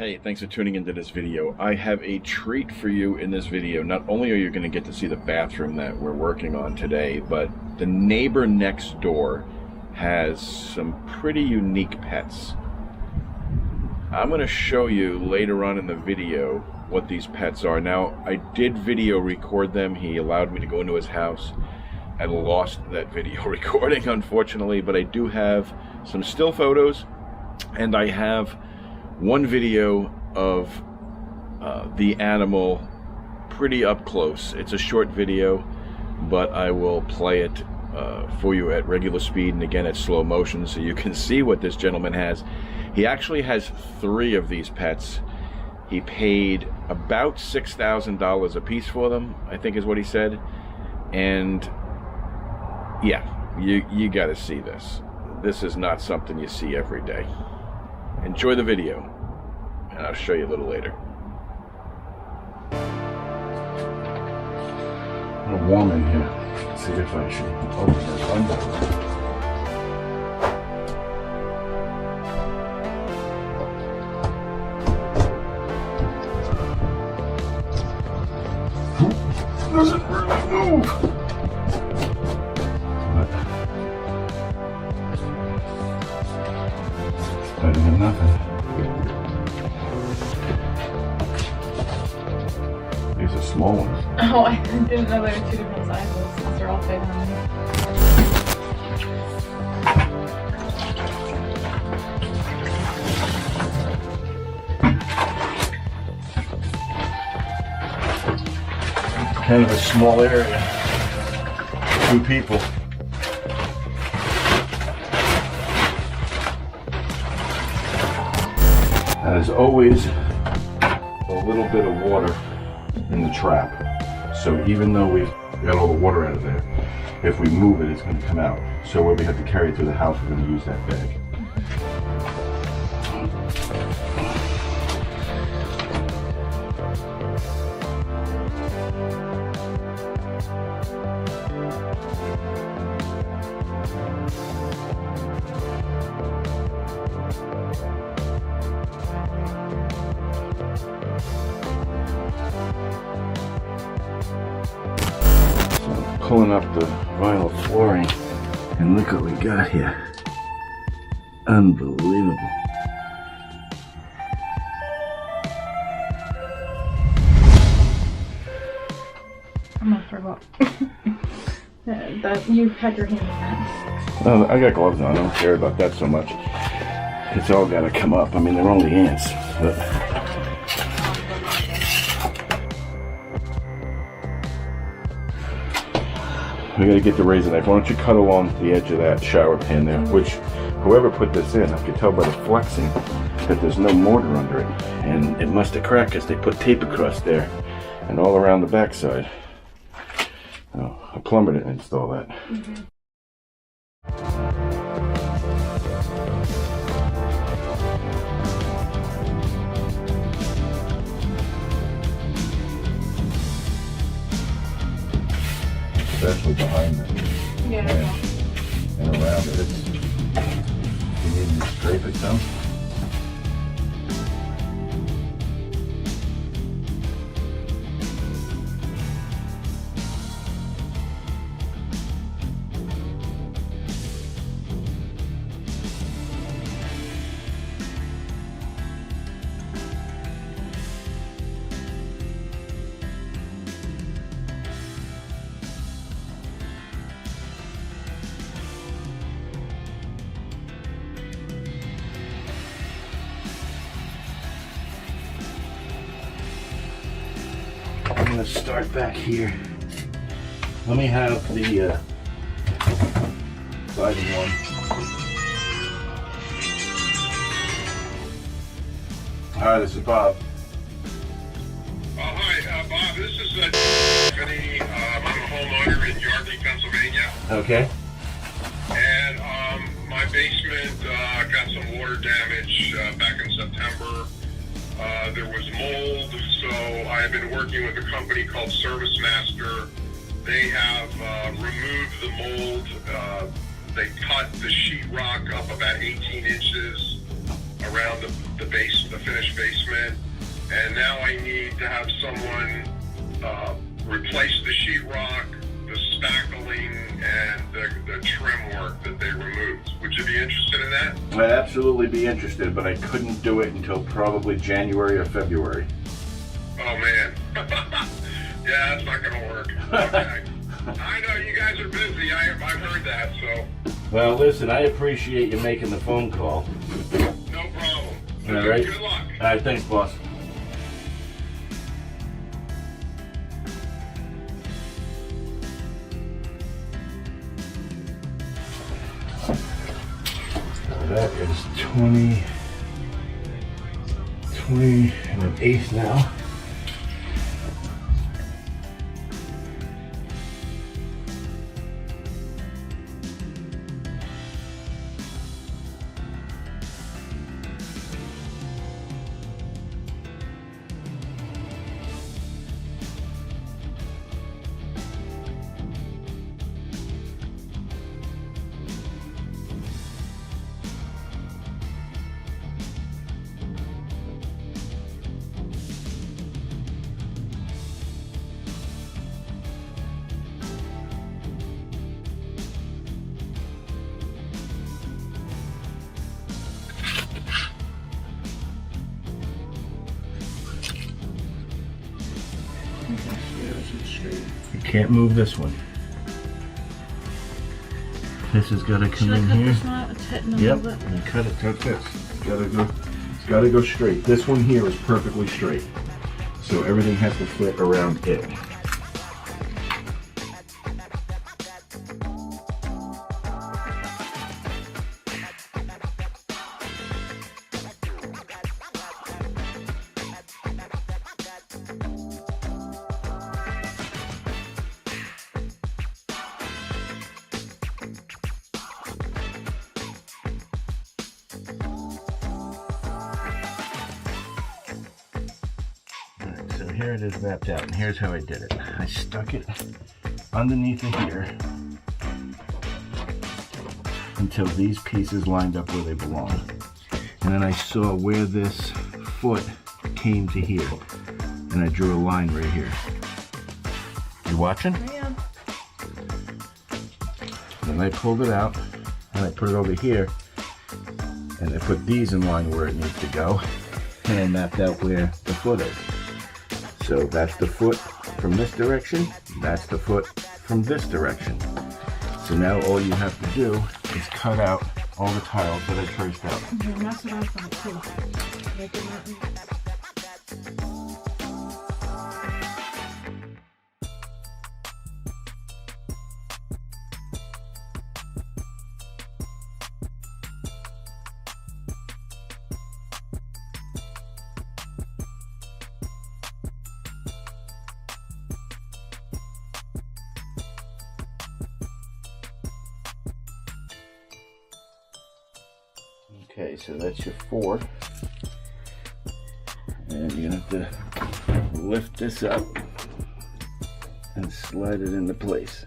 Hey, thanks for tuning into this video. I have a treat for you in this video. Not only are you going to get to see the bathroom that we're working on today, but the neighbor next door has some pretty unique pets. I'm going to show you later on in the video what these pets are. Now, I did video record them. He allowed me to go into his house. I lost that video recording, unfortunately, but I do have some still photos, and I have one video of the animal pretty up close. It's a short video, but I will play it for you at regular speed and again at slow motion so you can see what this gentleman has. He actually has 3 of these pets. He paid about $6,000 a piece for them, I think is what he said. And yeah, you got to see this. This is not something you see every day. Enjoy the video, and I'll show you a little later. I'm warm in here. Let's see if I should open this window. Doesn't really move. Better than nothing. These are small ones. Oh, I didn't know there were 2 different sizes since they're all big ones. Kind of a small area. 2 people. There's always a little bit of water in the trap. So even though we've got all the water out of there, if we move it, it's going to come out. So where we have to carry it through the house, we're going to use that bag. Pulling up the vinyl flooring, and look what we got here. Unbelievable. I'm gonna throw up. That you had your hand in that. Oh, I got gloves on. I don't care about that so much. It's all got to come up. I mean, they're only ants, but. We gotta get the razor knife. Why don't you cut along the edge of that shower pan there, which whoever put this in, I could tell by the flexing that there's no mortar under it. And it must have cracked because they put tape across there and all around the backside. Oh, a plumber didn't install that. Especially behind it, and around it. You need to scrape it some. I'm going to start back here. Let me have the sliding one. Hi, this is Bob. Hi, Bob. This is Vanity. I'm a homeowner in Yardley, Pennsylvania. Okay. And my basement got some water damage back in September. There was mold, so I've been working with a company called Service Master. They have removed the mold. They cut the sheetrock up about 18 inches. around the base, the finished basement, and now I need to have someone replace the sheetrock, the spackling, and the trim work that they removed. Would you be interested in that? I'd absolutely be interested, but I couldn't do it until probably January or February. Oh man. Yeah, that's not gonna work. Okay. I know you guys are busy. I've heard that, so. Well, listen, I appreciate you making the phone call. No problem. All right. Good luck. All right, thanks, boss. That is 20 and an eighth now. You can't move this one. This has got to come in here. Yep, and cut it. Cut this. It's got to go straight. This one here is perfectly straight, so everything has to fit around it. So here it is mapped out, and here's how I did it. I stuck it underneath of here until these pieces lined up where they belong. And then I saw where this foot came to here, and I drew a line right here. You watching? I am. Then I pulled it out, and I put it over here, and I put these in line where it needs to go, and I mapped out where the foot is. So that's the foot from this direction, that's the foot from this direction. So now all you have to do is cut out all the tiles that I traced out. You mess it up on it too. Make it not neat. Okay, so that's your 4. And you're gonna have to lift this up and slide it into place.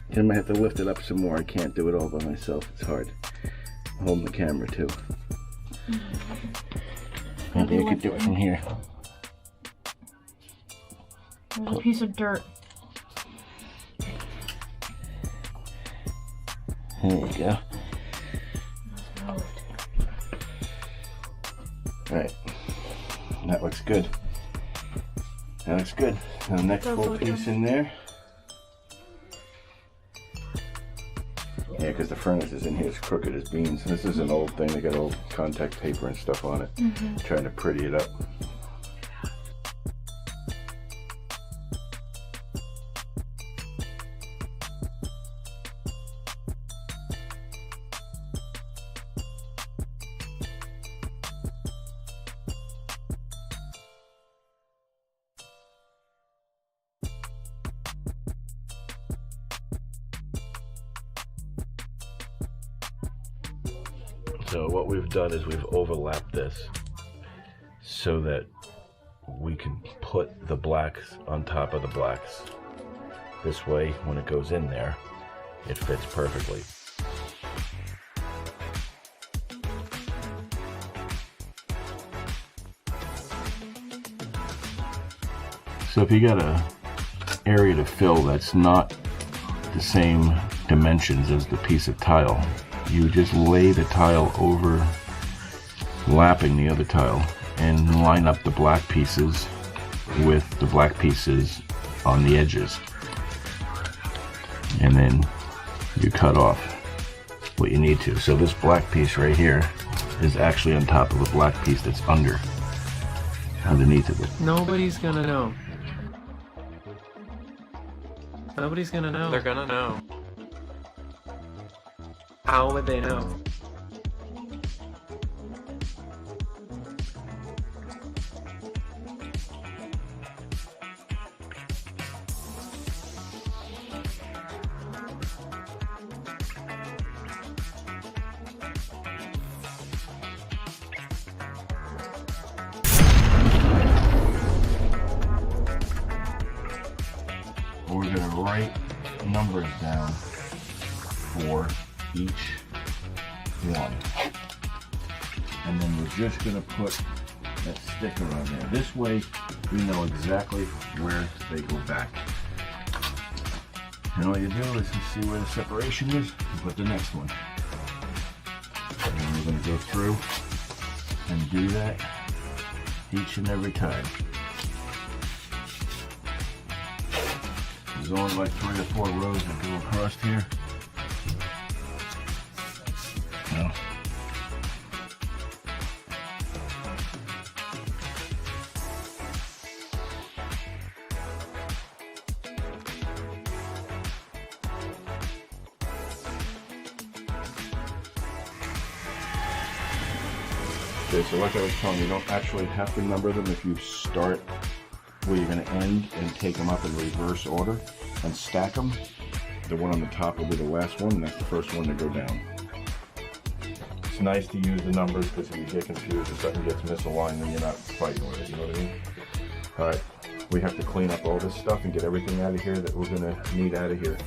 Then I might have to lift it up some more. I can't do it all by myself. It's hard. I'm holding the camera too. Maybe you could do it from here. There's a piece of dirt. There you go. Alright, that looks good. That looks good. Now the next full piece in there. Yeah, because the furnace is in here, it's crooked as beans. This is an old thing, they got old contact paper and stuff on it. Trying to pretty it up. So what we've done is we've overlapped this so that we can put the blacks on top of the blacks. This way, when it goes in there, it fits perfectly. So if you got a area to fill that's not the same dimensions as the piece of tile, you just lay the tile over lapping the other tile and line up the black pieces with the black pieces on the edges, and then you cut off what you need to. So this black piece right here is actually on top of a black piece that's underneath of it. Nobody's gonna know. Nobody's gonna know. They're gonna know. How would they know? We're going to write numbers down for each one. And then we're just going to put that sticker on there. This way we know exactly where they go back. And all you do is you see where the separation is, you put the next one. And we're going to go through and do that each and every time. There's only like 3 or 4 rows that go across here. No. Okay, so like I was telling you, you don't actually have to number them if you start where you're going to end and take them up in reverse order and stack them. The one on the top will be the last one, and that's the first one to go down. It's nice to use the numbers because if you get confused, if something gets misaligned, then you're not fighting with it, you know what I mean? Alright, we have to clean up all this stuff and get everything out of here that we're going to need out of here.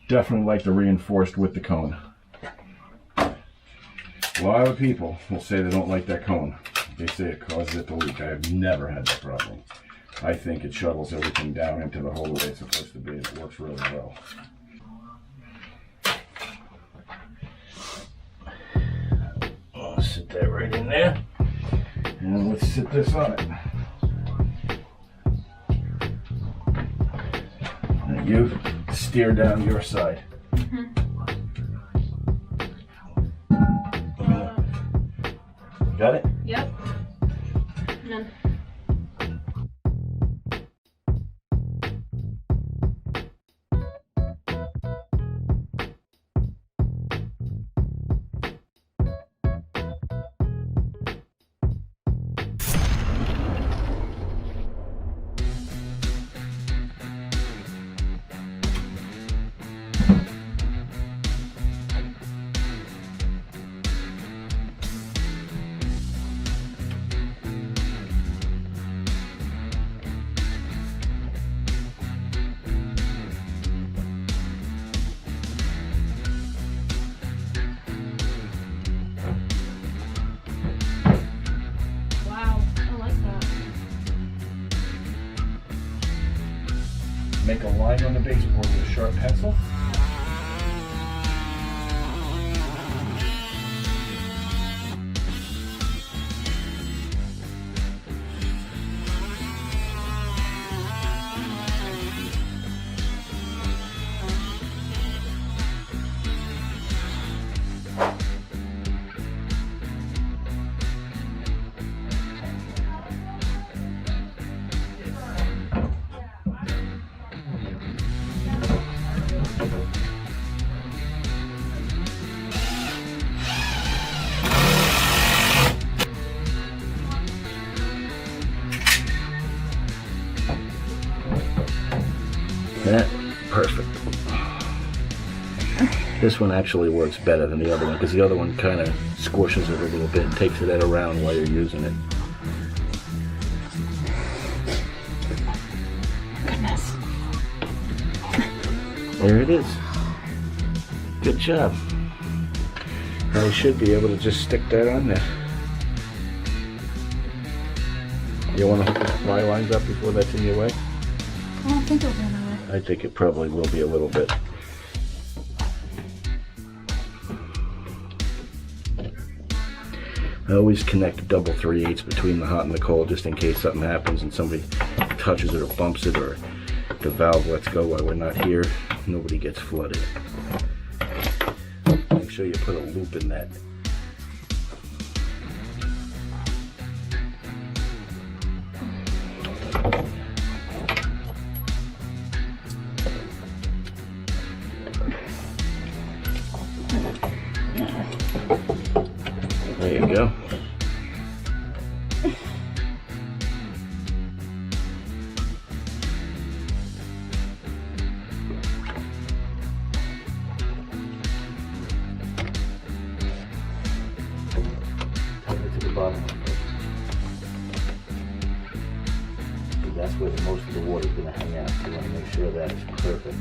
Definitely like the reinforced with the cone. A lot of people will say they don't like that cone. They say it causes it to leak. I have never had that problem. I think it shovels everything down into the hole the way it's supposed to be. It works really well. I'll sit that right in there. And let's sit this on it. Now you steer down your side. Got it? Yep. And then make a line on the baseboard with a sharp pencil. That, perfect. This one actually works better than the other one because the other one kind of squishes it a little bit and takes it around while you're using it. goodness. There it is. Good job. I should be able to just stick that on there. You want to hook the fly lines up before that's in your way? I don't think it'll be in my way. I think it probably will be a little bit. I always connect double 3/8 between the hot and the cold just in case something happens and somebody touches it or bumps it or the valve lets go while we're not here. Nobody gets flooded. Make sure you put a loop in that. There you go. Tuck it to the bottom. That's where most of the water is going to hang out. So you want to make sure that is perfect.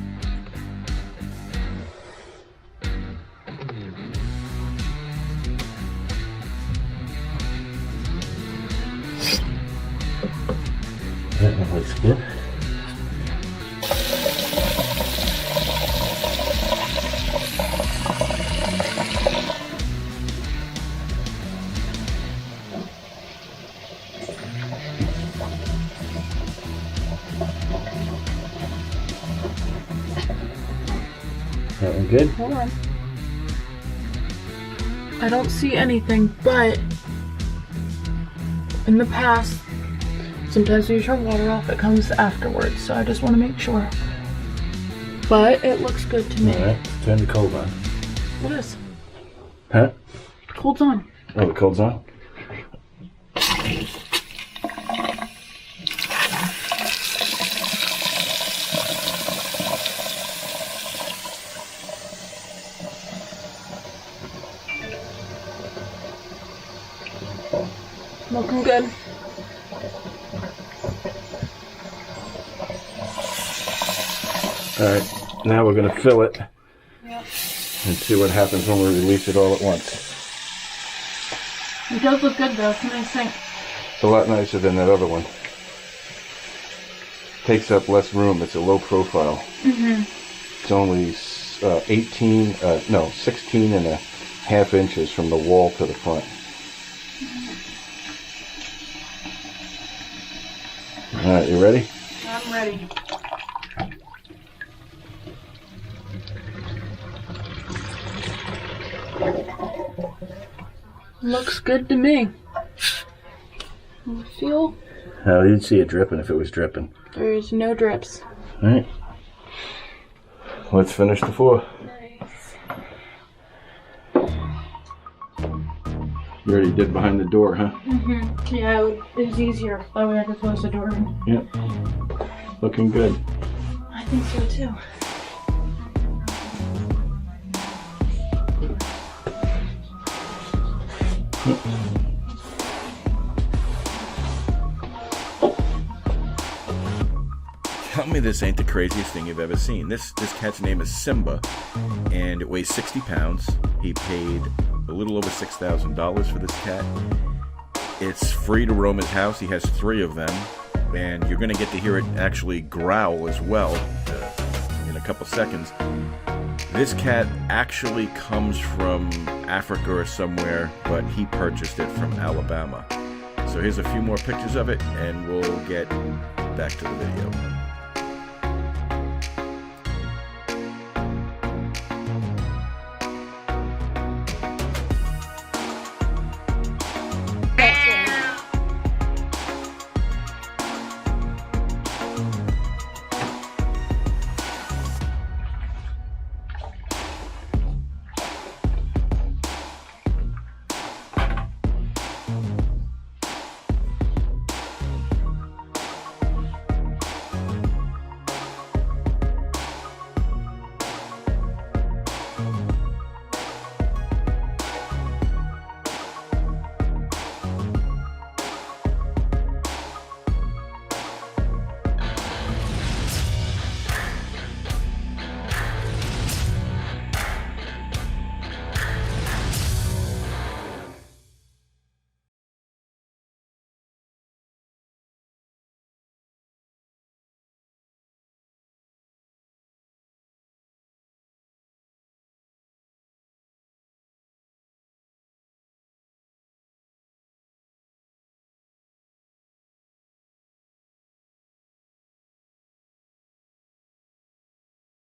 That one looks good. That one good? Hold on. I don't see anything, but in the past, sometimes when you turn water off, it comes afterwards, so I just want to make sure. But it looks good to me. Alright, turn the cold on. What is? Huh? Cold's on. Oh, the cold's on? Looking good. Alright, now we're going to fill it Yep. and see what happens when we release it all at once. It does look good though. It's a nice thing. It's a lot nicer than that other one. takes up less room. It's a low profile. Mm-hmm. It's only 16 and a half inches from the wall to the front. All right, you ready? I'm ready. Looks good to me. You feel? Oh, you'd see it dripping if it was dripping. There's no drips. All right. Let's finish the floor. Nice. You already did behind the door, huh? Mm-hmm. Yeah, it was easier. That way I could close the door. Yep. Looking good. I think so too. Tell me this ain't the craziest thing you've ever seen. This cat's name is Simba, and it weighs 60 pounds. He paid a little over $6,000 for this cat. It's free to roam his house. He has 3 of them, and you're going to get to hear it actually growl as well in a couple seconds. This cat actually comes from Africa or somewhere, but he purchased it from Alabama. So here's a few more pictures of it, and we'll get back to the video.